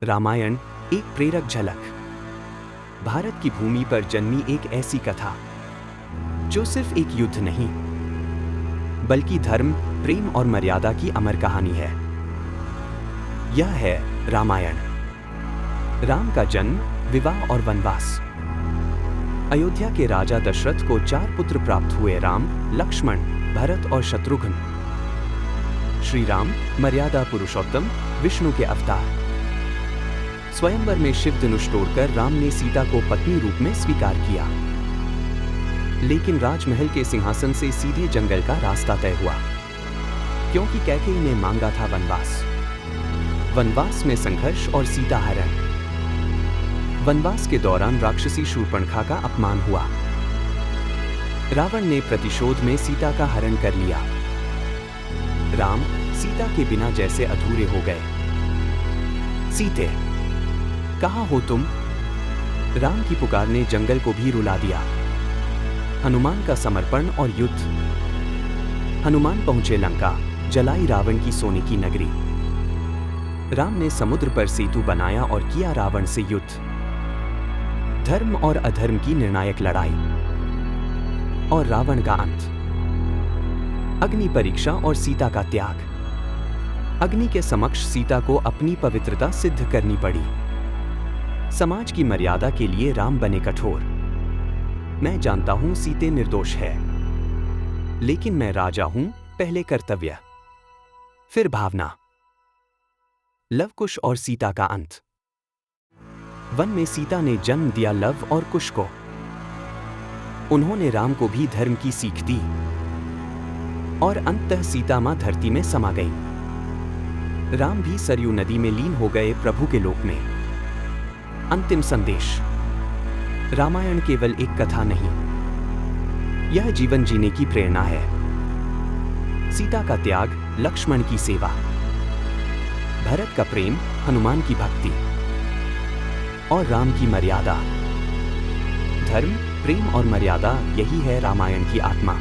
रामायण एक प्रेरक झलक। भारत की भूमि पर जन्मी एक ऐसी कथा जो सिर्फ एक युद्ध नहीं बल्कि धर्म, प्रेम और मर्यादा की अमर कहानी है। यह है रामायण। राम का जन्म, विवाह और वनवास। अयोध्या के राजा दशरथ को 4 पुत्र प्राप्त हुए: राम, लक्ष्मण, भरत और शत्रुघ्न। श्री राम मर्यादा पुरुषोत्तम, विष्णु के अवतार। स्वयंवर में शिव धनुष तोड़कर राम ने सीता को पत्नी रूप में स्वीकार किया, लेकिन राजमहल के सिंहासन से सीधे जंगल का रास्ता तय हुआ, क्योंकि कैकेयी ने मांगा था वनवास। वनवास में संघर्ष और सीता हरण। वनवास के दौरान राक्षसी शूर्पणखा का अपमान हुआ। रावण ने प्रतिशोध में सीता का हरण कर लिया। राम सीता के बिना जैसे अधूरे हो गए। सीते, कहाँ हो तुम? राम की पुकार ने जंगल को भी रुला दिया। हनुमान का समर्पण और युद्ध। हनुमान पहुंचे लंका, जलाई रावण की सोने की नगरी। राम ने समुद्र पर सेतु बनाया और किया रावण से युद्ध। धर्म और अधर्म की निर्णायक लड़ाई और रावण का अंत। अग्नि परीक्षा और सीता का त्याग। अग्नि के समक्ष सीता को अपनी पवित्रता सिद्ध करनी पड़ी। समाज की मर्यादा के लिए राम बने कठोर। मैं जानता हूं सीते निर्दोष है, लेकिन मैं राजा हूं। पहले कर्तव्य, फिर भावना। लव कुश और सीता का अंत। वन में सीता ने जन्म दिया लव और कुश को। उन्होंने राम को भी धर्म की सीख दी और अंततः सीता मां धरती में समा गई। राम भी सरयू नदी में लीन हो गए प्रभु के लोक में। अंतिम संदेश। रामायण केवल एक कथा नहीं, यह जीवन जीने की प्रेरणा है। सीता का त्याग, लक्ष्मण की सेवा, भरत का प्रेम, हनुमान की भक्ति और राम की मर्यादा। धर्म, प्रेम और मर्यादा, यही है रामायण की आत्मा।